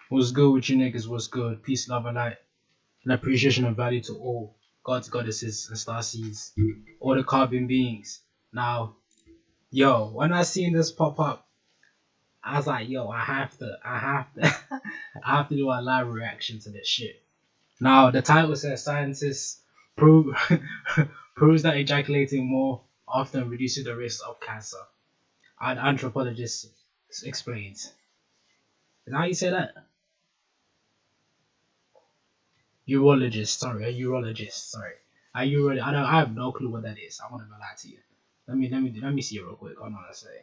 What's good with you niggas? What's good? Peace, love, and light. And appreciation and value to all gods, goddesses, and star seeds. All the carbon beings. Now, yo, when I seen this pop up, I was like, yo, I have to do a live reaction to this shit. Now, the title says scientists prove proves that ejaculating more often reduces the risk of cancer. An anthropologist explains. Is that how you say that? Urologist, sorry, a urologist, sorry. A uro I have no clue what that is. I want to lie to you. Let me see it real quick. Hold on a second.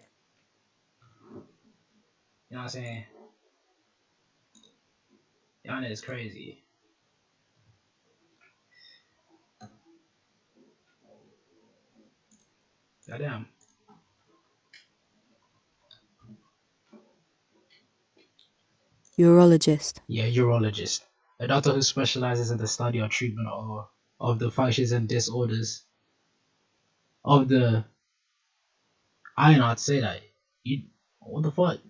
You know what I'm saying? Y'all is crazy. Goddamn. Urologist. Yeah, urologist. A doctor who specializes in the study or treatment of the functions and disorders of the I don't know how to say that. You what the fuck?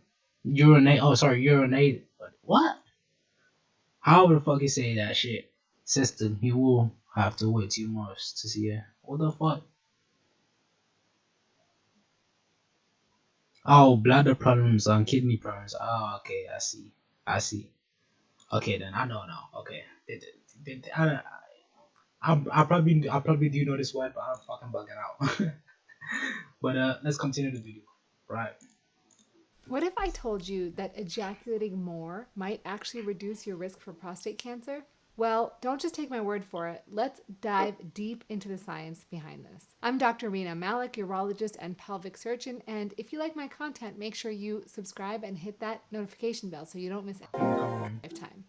Urinate oh sorry, urinate what? How the fuck you say that shit? System, he will have to wait 2 months to see it. What the fuck? Oh, bladder problems and kidney problems. Oh, okay, I see. I see. Okay, then I know now. Okay, I probably do know this word, but I'm fucking bugging out. But let's continue the video. Right. What if I told you that ejaculating more might actually reduce your risk for prostate cancer? Well, don't just take my word for it. Let's dive deep into the science behind this. I'm Dr. Rina Malik, urologist and pelvic surgeon, and if you like my content, make sure you subscribe and hit that notification bell so you don't miss lifetime.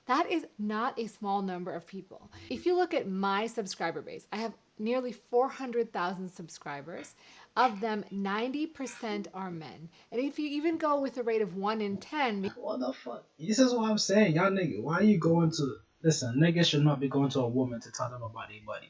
That is not a small number of people. If you look at my subscriber base, I have nearly 400,000 subscribers. Of them, 90% are men. And if you even go with a rate of 1 in 10, What the fuck? This is what I'm saying, y'all nigga. Why are you going to listen? Niggas should not be going to a woman to tell them about their body.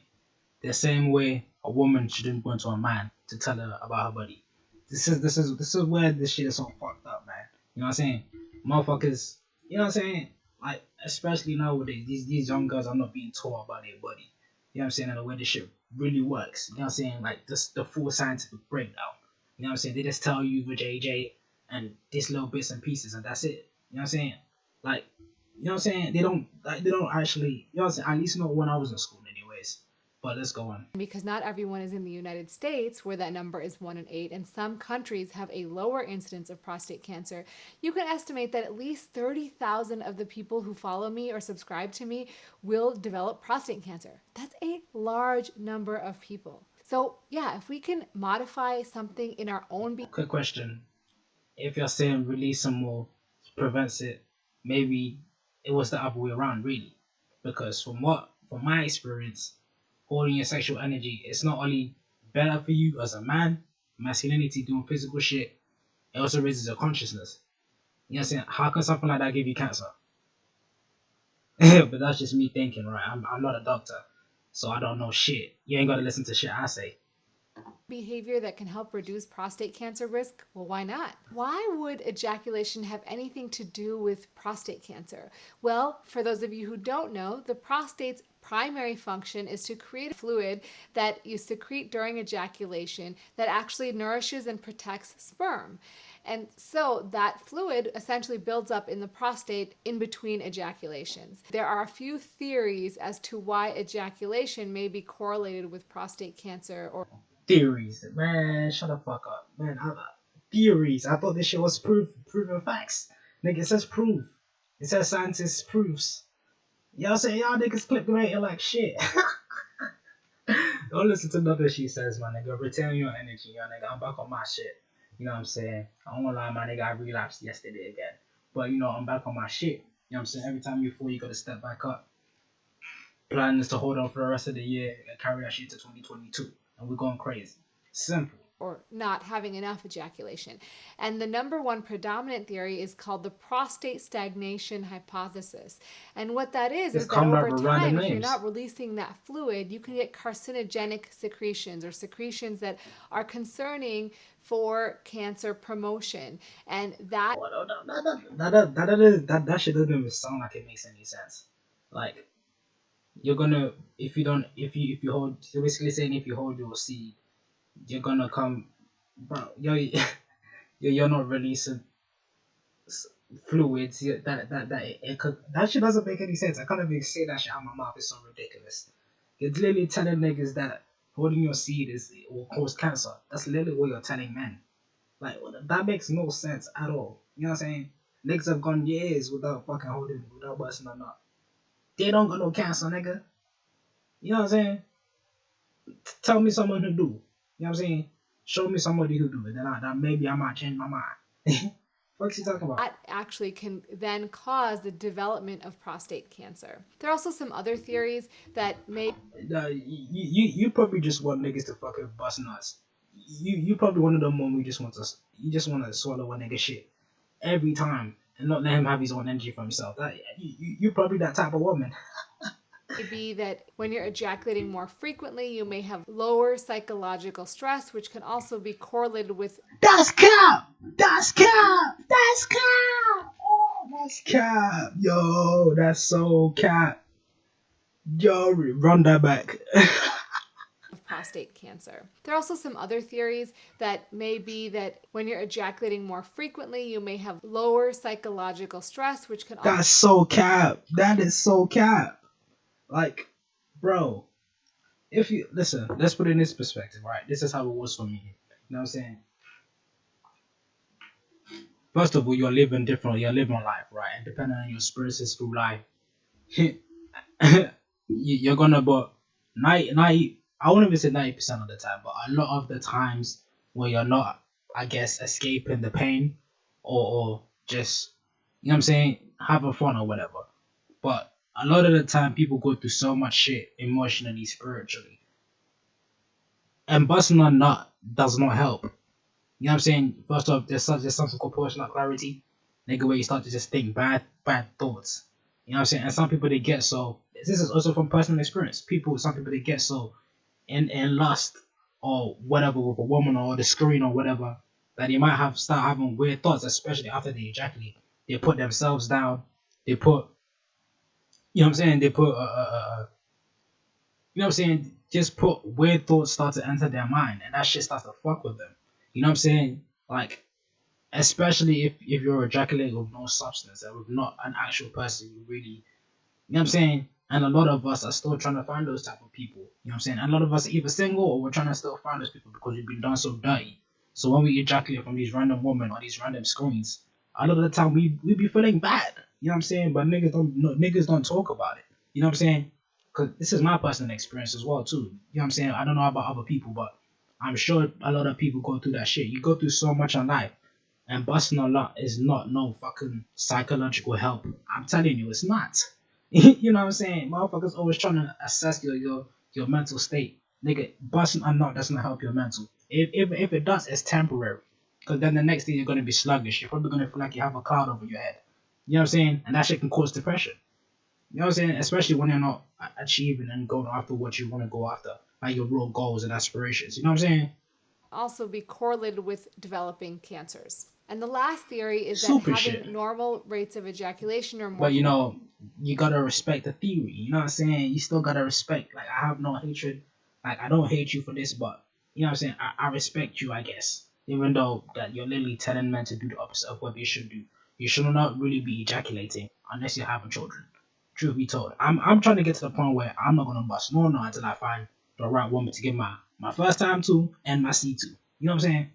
The same way a woman shouldn't go to a man to tell her about her body. This is where this shit is so fucked up, man. You know what I'm saying? Motherfuckers, you know what I'm saying? Like, especially nowadays, these young girls are not being taught about their body. You know what I'm saying? And the way this shit really works. You know what I'm saying? Like this the full scientific breakdown. You know what I'm saying? They just tell you with JJ and these little bits and pieces and that's it. You know what I'm saying? Like, you know what I'm saying? They don't actually, you know what I'm saying? At least not when I was in school anyways. But let's go on. because not everyone is in the United States, where that number is 1 in 8, and some countries have a lower incidence of prostate cancer, you can estimate that at least 30,000 of the people who follow me or subscribe to me will develop prostate cancer. That's a large number of people. So, yeah, if we can modify something in our own Quick question. If you're saying release some more prevents it, maybe it was the other way around, really. Because from my experience, holding your sexual energy, it's not only better for you as a man, masculinity doing physical shit, it also raises your consciousness. You know what I'm saying? How can something like that give you cancer? But that's just me thinking, right? I'm not a doctor, so I don't know shit. You ain't gotta listen to shit I say. behavior that can help reduce prostate cancer risk? Well, why not? Why would ejaculation have anything to do with prostate cancer? Well, for those of you who don't know, the prostate's primary function is to create a fluid that you secrete during ejaculation that actually nourishes and protects sperm. And so that fluid essentially builds up in the prostate in between ejaculations. There are a few theories as to why ejaculation may be correlated with prostate cancer or Theories, man. Shut the fuck up, man. Theories. I thought this shit was proven facts. Nigga, it says proof. It says scientists proofs. Y'all say y'all niggas clickbaiting like shit. Don't listen to nothing she says, my nigga. Retain your energy, y'all nigga. I'm back on my shit. You know what I'm saying? I don't wanna lie, my nigga. I relapsed yesterday again. But you know, I'm back on my shit. You know what I'm saying? Every time you fall, you gotta step back up. Plan is to hold on for the rest of the year and carry that shit to 2022. And we're going crazy. Simple. or not having enough ejaculation. And the number one predominant theory is called the prostate stagnation hypothesis. And what that It's is that coming up over with random time, if you're names. not releasing that fluid, you can get carcinogenic secretions or secretions that are concerning for cancer promotion. And that Oh, that shit doesn't even sound like it makes any sense. Like you're gonna if you don't if you hold you're basically saying if you hold your seed, you're gonna come, bro. You're not releasing fluids. That shit doesn't make any sense. I can't even say that shit out of my mouth. It's so ridiculous. You're literally telling niggas that holding your seed will cause cancer. That's literally what you're telling men. Like that makes no sense at all. You know what I'm saying? Niggas have gone years without fucking holding, without busting a nut. They don't got no cancer, nigga. You know what I'm saying? Tell me someone who do. You know what I'm saying? Show me somebody who do it. Then maybe I might change my mind. What's he talking about? actually can then cause the development of prostate cancer. There are also some other theories that may You probably just want niggas to fucking bust nuts. You probably one of them one we just want to you just want to swallow one nigga shit every time and not let him have his own energy for himself. You probably that type of woman. be that when you're ejaculating more frequently, you may have lower psychological stress, which can also be correlated with That's cap. That's cap. That's cap. Oh, that's cap. Yo, that's so cap. Yo, run that back. prostate cancer. There are also some other theories that may be that when you're ejaculating more frequently, you may have lower psychological stress, which can also That's so cap. That is so cap. Like, bro, if you listen, let's put it in this perspective, right? This is how it was for me. You know what I'm saying? First of all, you're living differently. You're living life, right? And depending on your experiences through life, you're gonna, but 90, I wouldn't even say 90% of the time, but a lot of the times where you're not, I guess, escaping the pain or just, you know what I'm saying, having fun or whatever. But a lot of the time, people go through so much shit emotionally, spiritually, and busting a nut does not help. You know what I'm saying? First off, there's something called personal clarity, nigga, where you start to just think bad thoughts. You know what I'm saying? And some people they get so. This is also from personal experience. Some people they get so in lust or whatever with a woman or the screen or whatever that they might have start having weird thoughts, especially after they ejaculate. They put themselves down. They put, you know what I'm saying? They put you know what I'm saying? Just put weird thoughts start to enter their mind, and that shit starts to fuck with them. You know what I'm saying? Like, especially if you're ejaculating with no substance and with not an actual person you really, you know what I'm saying? And a lot of us are still trying to find those type of people. You know what I'm saying? And a lot of us are either single or we're trying to still find those people because we've been done so dirty. So when we ejaculate from these random women or these random screens, a lot of the time we be feeling bad. You know what I'm saying? But niggas don't talk about it. You know what I'm saying? Because this is my personal experience as well too. You know what I'm saying? I don't know about other people, but I'm sure a lot of people go through that shit. You go through so much in life, and busting a lot is not no fucking psychological help. I'm telling you, it's not. You know what I'm saying? Motherfuckers always trying to assess your mental state. Nigga, busting a nut doesn't help your mental. If it does, it's temporary. Because then the next day you're gonna be sluggish. You're probably gonna feel like you have a cloud over your head. You know what I'm saying? And that shit can cause depression. You know what I'm saying? Especially when you're not achieving and going after what you want to go after, like your real goals and aspirations. You know what I'm saying? also be correlated with developing cancers. And the last theory is that Super shit. having normal rates of ejaculation or more But you know, you gotta respect the theory. You know what I'm saying? You still gotta respect. Like I have no hatred. Like I don't hate you for this, but you know what I'm saying? I respect you, I guess. Even though that you're literally telling men to do the opposite of what they should do. You should not really be ejaculating unless you're having children. Truth be told, I'm trying to get to the point where I'm not gonna bust no until I find the right woman to give my first time to and my seed to. You know what I'm saying?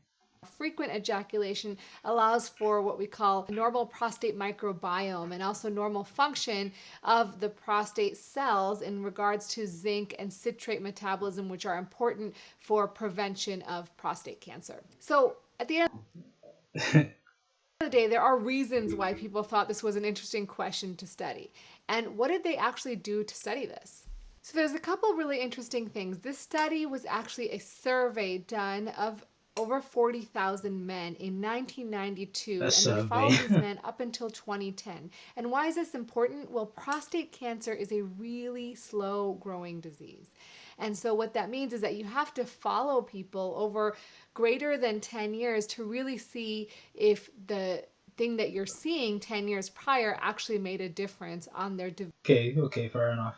frequent ejaculation allows for what we call a normal prostate microbiome and also normal function of the prostate cells in regards to zinc and citrate metabolism, which are important for prevention of prostate cancer. So at the end of the day, there are reasons why people thought this was an interesting question to study. And what did they actually do to study this? So there's a couple really interesting things. This study was actually a survey done of over 40,000 men in 1992, A and they survey. followed these men up until 2010. And why is this important? Well, prostate cancer is a really slow growing disease. And so what that means is that you have to follow people over greater than 10 years to really see if the thing that you're seeing 10 years prior actually made a difference on their Okay, fair enough.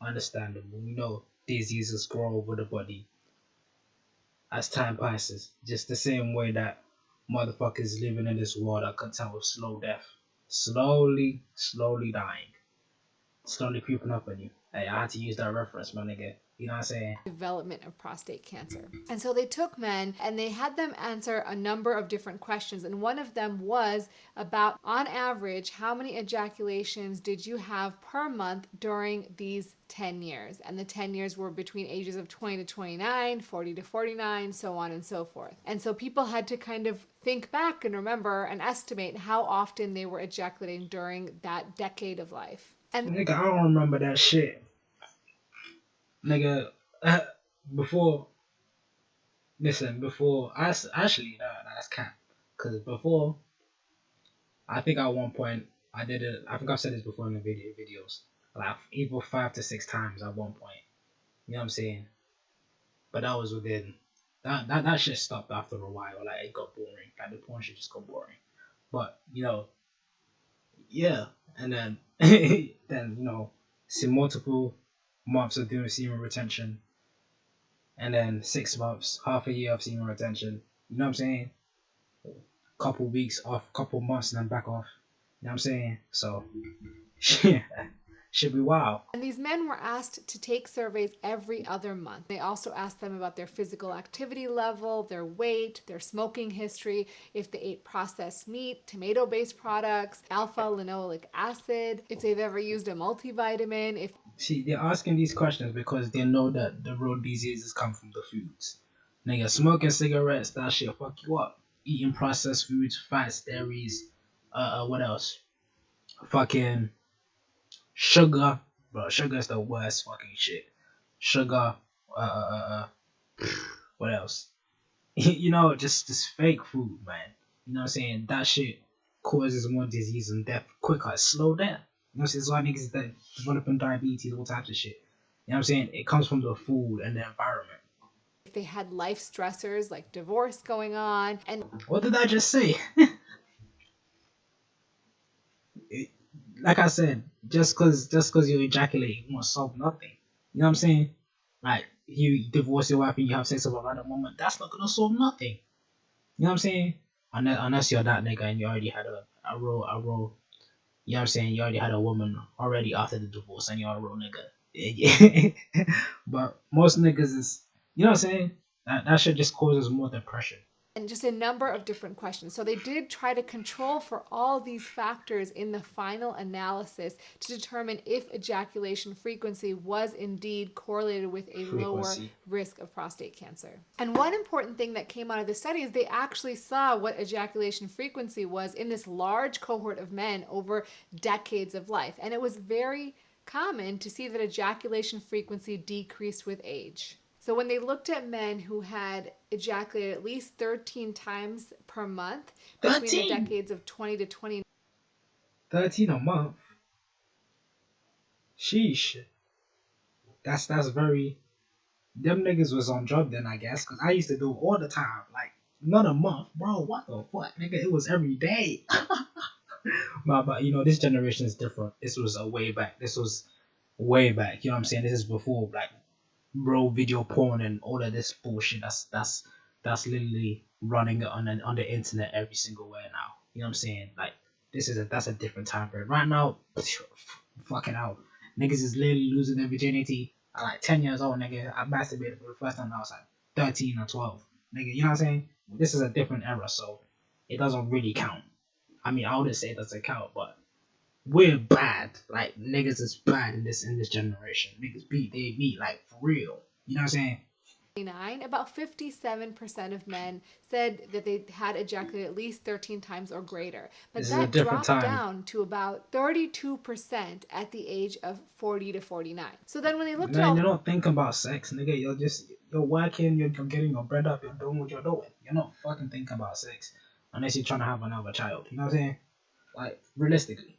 Understandable. We know diseases grow over the body as time passes. Just the same way that motherfuckers living in this world are content with slow death. Slowly dying. Slowly creeping up on you. Hey, I had to use that reference, my nigga. You know what I'm saying? development of prostate cancer. And so they took men and they had them answer a number of different questions. And one of them was about, on average, how many ejaculations did you have per month during these 10 years? And the 10 years were between ages of 20 to 29, 40 to 49, so on and so forth. And so people had to kind of think back and remember and estimate how often they were ejaculating during that decade of life. And Nigga, I don't remember that shit. Nigga, before, listen, before, actually, that's cap. Because before, I think at one point, I did it, I think I've said this before in the videos, like either 5 to 6 times at one point. You know what I'm saying? But that was within, that shit stopped after a while. Like, it got boring. Like, the porn shit just got boring. But, yeah. And then, see multiple months of doing semen retention, and then 6 months, half a year of semen retention. You know what I'm saying? Couple weeks off, couple months, and then back off. You know what I'm saying? So, yeah, should be wild. And these men were asked to take surveys every other month. They also asked them about their physical activity level, their weight, their smoking history, if they ate processed meat, tomato-based products, alpha linoleic acid, if they've ever used a multivitamin, if See, they're asking these questions because they know that the real diseases come from the foods. Nigga, smoking cigarettes, that shit fuck you up. Eating processed foods, fats, dairies, what else? Fucking sugar, bro. Sugar is the worst fucking shit. Sugar, what else? Just fake food, man. You know what I'm saying? That shit causes more disease and death quicker. Slow down. You know what I'm saying? That's why niggas that developing diabetes, all types of shit. You know what I'm saying? It comes from the food and the environment. they had life stressors like divorce going on. And What did I just say? It- like I said, just cause you ejaculate, you won't solve nothing. You know what I'm saying? Like you divorce your wife and you have sex with a random woman, that's not gonna solve nothing. You know what I'm saying? Unless you're that nigga and you already had a role. You know what I'm saying? You already had a woman already after the divorce and you're a real nigga. But most niggas is, you know what I'm saying? That shit just causes more depression. just a number of different questions. So they did try to control for all these factors in the final analysis to determine if ejaculation frequency was indeed correlated with a lower Frequency. risk of prostate cancer. And one important thing that came out of the study is they actually saw what ejaculation frequency was in this large cohort of men over decades of life. And it was very common to see that ejaculation frequency decreased with age. So when they looked at men who had ejaculated at least 13 times per month between the 13? decades of 20 to 29, 13 a month? Sheesh. That's very. Them niggas was on drug then, I guess, because I used to do it all the time. Like, not a month, bro. What the fuck, nigga? It was every day. But this generation is different. This was a way back. This was way back. You know what I'm saying? This is before like real video porn and all of this bullshit. That's literally running on the internet every single way now. You know what I'm saying? Like that's a different time period. Right now, fucking out. Niggas is literally losing their virginity at like 10 years old, nigga. I masturbated for the first time when I was like 13 or 12. Nigga, you know what I'm saying? This is a different era, so it doesn't really count. I mean, I wouldn't say it doesn't count, but we're bad. Like niggas is bad in this generation. Niggas they beat like for real. You know what I'm saying? about 57% of men said that they had ejaculated at least 13 times or greater. But This is a that different dropped time. down to about 32% at the age of 40 to 49. So then when they looked at Man, all you're not thinking about sex, nigga. You're you're working, you're getting your bread up, you're doing what you're doing. You're not fucking thinking about sex unless you're trying to have another child. You know what I'm saying? Like realistically.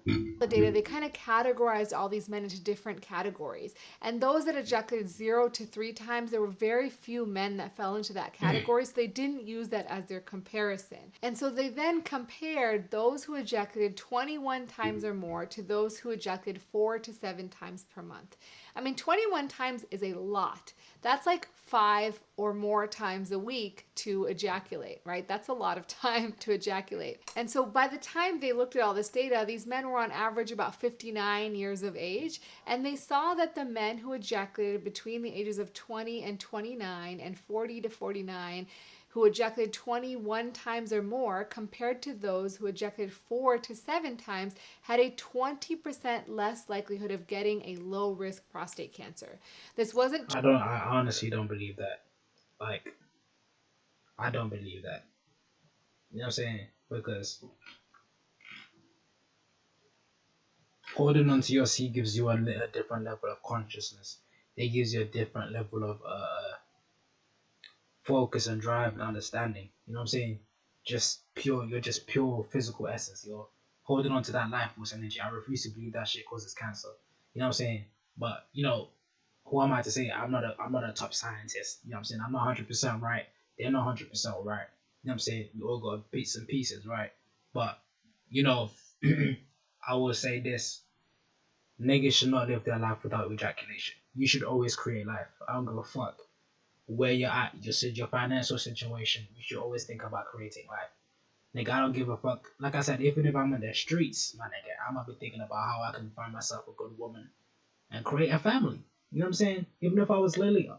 The data, they kind of categorized all these men into different categories. And those that ejaculated 0 to 3 times, there were very few men that fell into that category. So they didn't use that as their comparison. And so they then compared those who ejaculated 21 times or more to those who ejaculated 4 to 7 times per month. I mean, 21 times is a lot. That's like 5 or more times a week to ejaculate, right? That's a lot of time to ejaculate. And so by the time they looked at all this data, these men were on average about 59 years of age, and they saw that the men who ejaculated between the ages of 20 and 29 and 40 to 49 who ejaculated 21 times or more compared to those who ejaculated 4 to 7 times had a 20% less likelihood of getting a low risk prostate cancer. This wasn't I honestly don't believe that. Like, I don't believe that. You know what I'm saying? Because holding onto your seed gives you a different level of consciousness. It gives you a different level of focus and drive and understanding. You know what I'm saying? You're just pure physical essence. You're holding on to that life force energy. I refuse to believe that shit causes cancer. You know what I'm saying? But who am I to say I'm not a top scientist? You know what I'm saying? I'm not 100% right. They're not 100% right. You know what I'm saying? We all got bits and pieces, right? But you know, I will say this: niggas should not live their life without ejaculation. You should always create life. I don't give a fuck where you're at, your financial situation. You should always think about creating life. Nigga, I don't give a fuck. Like I said, even if I'm in the streets, my nigga, I'm gonna be thinking about how I can find myself a good woman and create a family. You know what I'm saying? Even if I was Lily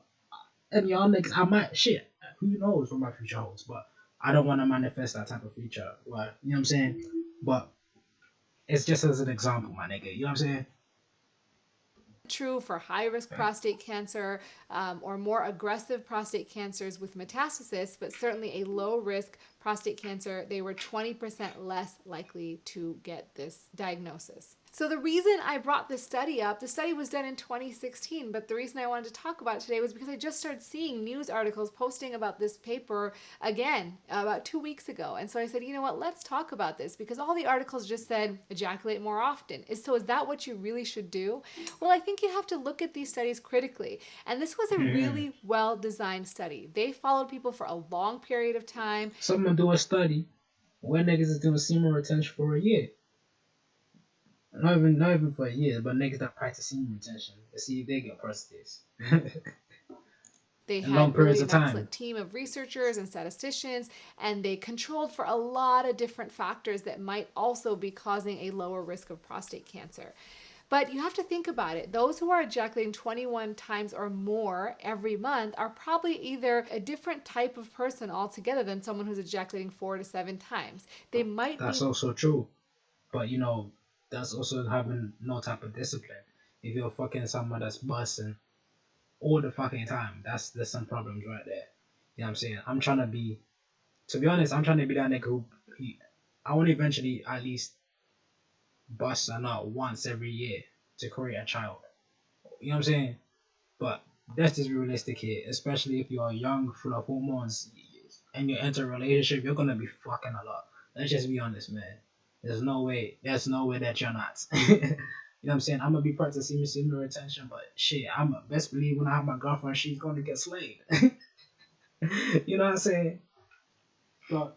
and y'all niggas, I might shit. Who knows what my future holds? But I don't want to manifest that type of future. Well, you know what I'm saying? But it's just as an example, my nigga. You know what I'm saying? true for high risk prostate cancer or more aggressive prostate cancers with metastasis, but certainly a low risk prostate cancer, they were 20% less likely to get this diagnosis. So the reason I brought this study up, the study was done in 2016, but the reason I wanted to talk about it today was because I just started seeing news articles posting about this paper again about 2 weeks ago. And so I said, you know what, let's talk about this because all the articles just said ejaculate more often. So is that what you really should do? Well, I think you have to look at these studies critically. And this was a really well-designed study. They followed people for a long period of time. Someone do a study where niggas is doing semen retention for a year. Not even for a year, but niggas that practice semen retention to see if they get prostates. They In long had really periods an of time. excellent team of researchers and statisticians, and they controlled for a lot of different factors that might also be causing a lower risk of prostate cancer. But you have to think about it. Those who are ejaculating 21 times or more every month are probably either a different type of person altogether than someone who's ejaculating 4 to 7 times. They might That's be also true. But that's also having no type of discipline. If you're fucking someone that's busting all the fucking time, there's some problems right there. You know what I'm saying? To be honest, I'm trying to be that nigga I want to eventually at least bust a nut once every year to create a child. You know what I'm saying? But let's just be realistic here, especially if you're young, full of hormones, and you enter a relationship, you're gonna be fucking a lot. Let's just be honest, man. There's no way that you're not. You know what I'm saying? I'm gonna be practicing semen retention, but shit, I'm best believe when I have my girlfriend, she's gonna get slayed. You know what I'm saying? But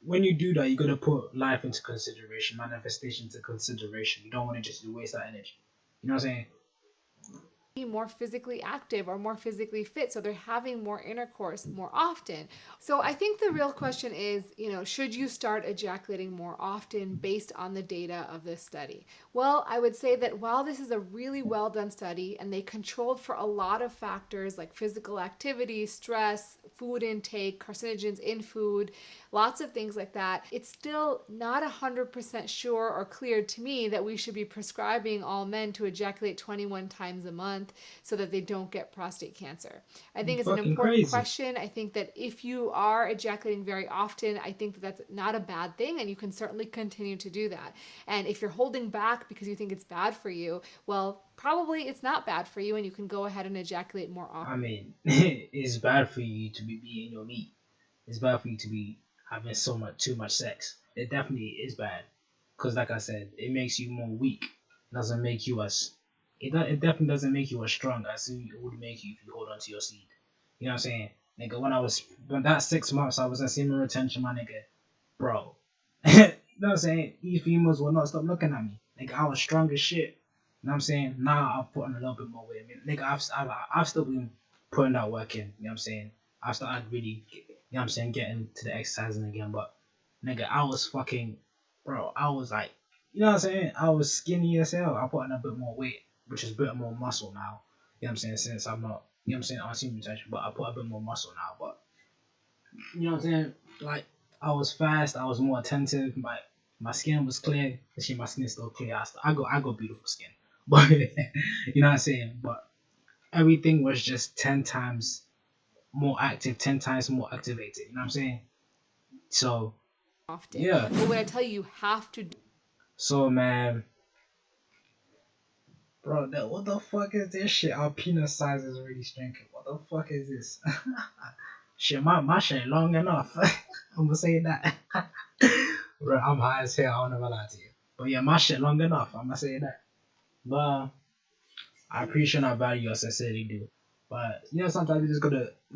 when you do that, you gotta put life into consideration, manifestation into consideration. You don't want to just waste that energy. You know what I'm saying? more physically active or more physically fit, so they're having more intercourse more often. So I think the real question is, should you start ejaculating more often based on the data of this study? Well, I would say that while this is a really well done study and they controlled for a lot of factors like physical activity, stress, food intake, carcinogens in food, lots of things like that. It's still not 100% sure or clear to me that we should be prescribing all men to ejaculate 21 times a month so that they don't get prostate cancer. I think it's an Fucking important crazy. question. I think that if you are ejaculating very often, I think that that's not a bad thing, and you can certainly continue to do that. And if you're holding back because you think it's bad for you, well, probably it's not bad for you, and you can go ahead and ejaculate more often. I mean, it's bad for you to be beating your meat. It's bad for you to be having too much sex. It definitely is bad. Cause like I said, it makes you more weak. It doesn't make you as it definitely doesn't make you as strong as it would make you if you hold on to your seed. You know what I'm saying? Nigga, when that 6 months I was in semen retention, my nigga, bro. You know what I'm saying? These females will not stop looking at me. Nigga, I was strong as shit. You know what I'm saying? Now I've put on a little bit more weight. I mean, nigga, I've still been putting that work in. You know what I'm saying? I've started really, you know what I'm saying, getting to the exercising again. But nigga, I was fucking, bro. I was like, you know what I'm saying? I was skinny as hell. I put on a bit more weight, which is a bit more muscle now. You know what I'm saying? Since I'm not, you know what I'm saying, on semen retention, but I put a bit more muscle now. But you know what I'm saying? Like I was fast. I was more attentive. My skin was clear. Actually, my skin is still clear. I got beautiful skin. But you know what I'm saying? But everything was just 10 times more active, 10 times more activated. You know what I'm saying? So Often. yeah. But when I tell you, you have to. So man, bro, what the fuck is this shit? Our penis size is really shrinking. What the fuck is this? Shit, my shit long enough. I'm gonna say that. Bro, I'm high as hell. I'll never lie to you. But yeah, my shit long enough. I'm gonna say that. But I appreciate and I value your sincerely do. But you know, sometimes we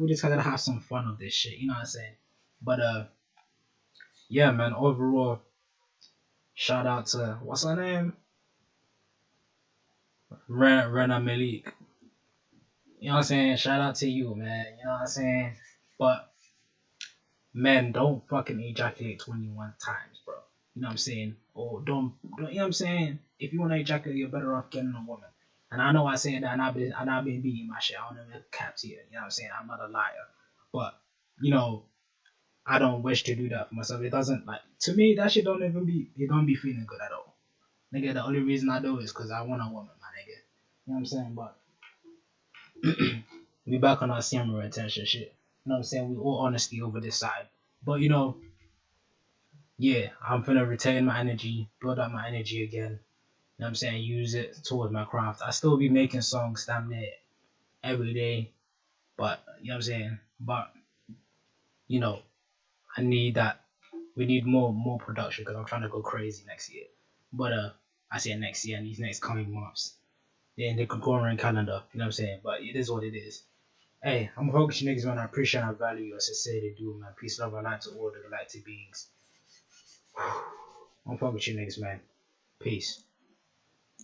just gotta have some fun with this shit. You know what I'm saying? But yeah, man. Overall, shout out to what's her name? Rena Malik. You know what I'm saying? Shout out to you, man. You know what I'm saying? But men, don't fucking ejaculate 21 times, bro. You know what I'm saying? Or you know what I'm saying? If you want to ejaculate, you're better off getting a woman. And I know I say that, and I've been beating my shit. I don't know if caps here. You know what I'm saying? I'm not a liar, but you know, I don't wish to do that for myself. It doesn't like to me. That shit don't even be. It don't be feeling good at all, nigga. The only reason I do it is because I want a woman, my nigga. You know what I'm saying? But we back on our semen retention shit. You know what I'm saying? We all honesty over this side. But you know, yeah, I'm finna retain my energy, build up my energy again. You know what I'm saying? Use it towards my craft. I still be making songs damn near every day. But you know what I'm saying? But you know, I need that. We need more production because I'm trying to go crazy next year. But I say next year and these next coming months. Yeah, in the Gregorian calendar. You know what I'm saying? But it is what it is. Hey, I'm focusing niggas, man. I appreciate and I value your sincerity, dude, man. Peace, love, and light to all the galactic beings. I'm fucking with you niggas, man. Peace.